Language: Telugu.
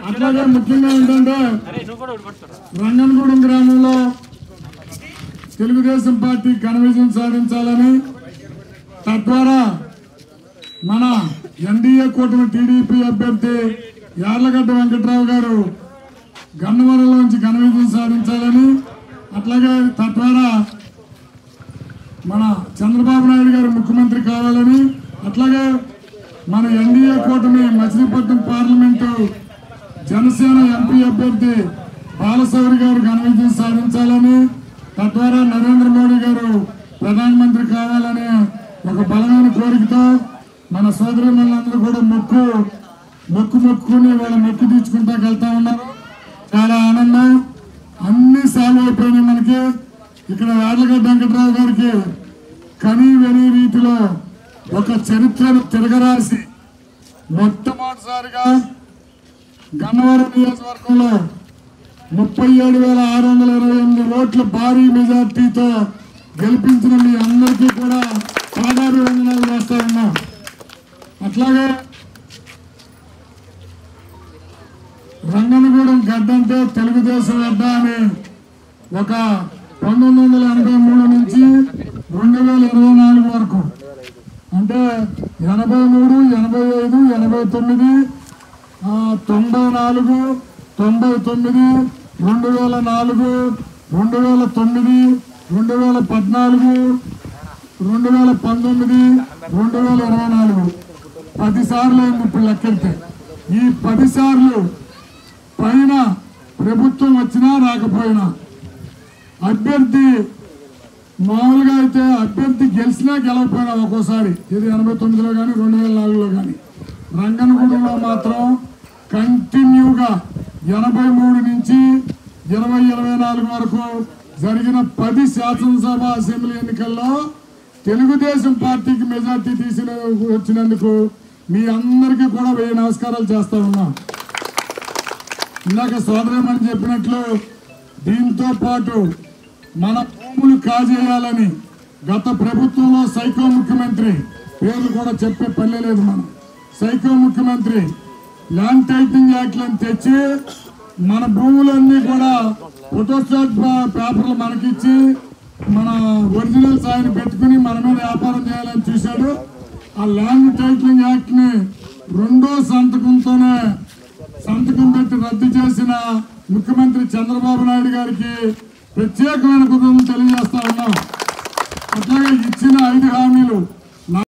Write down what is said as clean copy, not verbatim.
అట్లాగే ముఖ్యంగా ఏంటంటే రంగనగూడెం గ్రామంలో తెలుగుదేశం పార్టీ ఘన విజయం సాధించాలని తద్వారా మన ఎన్డీఏ కూటమి టీడీపీ అభ్యర్థి యార్లగడ్డ వెంకట్రావు గారు గన్నవరంలోంచి ఘన విజయం సాధించాలని అట్లాగే తద్వారా మన చంద్రబాబు నాయుడు గారు ముఖ్యమంత్రి కావాలని అట్లాగే మన ఎన్డీఏ కూటమి మచిలీపట్నం పార్లమెంటు జనసేన ఎంపీ అభ్యర్థి బాలశౌరి గారు ఘన విజయం సాధించాలని తద్వారా నరేంద్ర మోడీ గారు ప్రధానమంత్రి కావాలనే ఒక బలమైన కోరికతో మన సోదరులందరూ కూడా మొక్కుకుని వాళ్ళ మొక్కు తీర్చుకుంటా వెళ్తా ఉన్నారు. చాలా ఆనందం. అన్ని సాల్వ్ అయిపోయినాయి. మనకి ఇక్కడ యార్లగడ్డ వెంకట్రావు గారికి కనీ వెనీ రీతిలో ఒక చరిత్రను తిరగరాసి మొట్టమొదటిసారిగా గన్నవరం నియోజకవర్గంలో 37,628 ఓట్ల భారీ మెజార్టీతో గెలిపించిన మీ అందరికీ కూడా పాదాభివందనాలు చేస్తా ఉన్నాం. అట్లాగే రంగనగూడెం గడ్డ అంటే తెలుగుదేశం గడ్డ అని ఒక 1983 నుంచి 2024 వరకు అంటే 83, 85, 89, 94, 99, 2004, 2009, 2014, 2019, 2024 10 సార్లు అయింది. ఇప్పుడు లెక్కెడితే ఈ 10 సార్లు పైన ప్రభుత్వం వచ్చినా రాకపోయినా అభ్యర్థి మామూలుగా అయితే అభ్యర్థి గెలిచినా గెలవకపోయినా ఒక్కోసారి ఇది 89లో కానీ 2004లో కానీ రంగనగూడెంలో మాత్రం కంటిన్యూగా 83 నుంచి 2024 వరకు జరిగిన 10 శాసనసభ అసెంబ్లీ ఎన్నికల్లో తెలుగుదేశం పార్టీకి మెజార్టీ వచ్చినందుకు మీ అందరికీ కూడా 1000 నమస్కారాలు చేస్తా ఉన్నాం. ఇందాక సోదరమని చెప్పినట్లు దీంతో పాటు మన భూములు కాజేయాలని గత ప్రభుత్వంలో సైకో ముఖ్యమంత్రి పేర్లు కూడా చెప్పే పని లేదు. మనం సైకో ముఖ్యమంత్రి ల్యాండ్ టైటిలింగ్ యాక్ట్లను తెచ్చి మన భూములన్నీ కూడా ఫోటోస్టాట్ పేపర్లు మనకిచ్చి మన ఒరిజినల్స్ ఆయన పెట్టుకుని మన మీద వ్యాపారం చేయాలని చూశాడు. ఆ ల్యాండ్ టైటిలింగ్ యాక్ట్ ని 2వ సంతకం పెట్టి రద్దు చేసిన ముఖ్యమంత్రి చంద్రబాబు నాయుడు గారికి ప్రత్యేకమైన కృతజ్ఞతలు తెలియజేస్తా ఉన్నాం. అట్లాగే ఇచ్చిన 5 హామీలు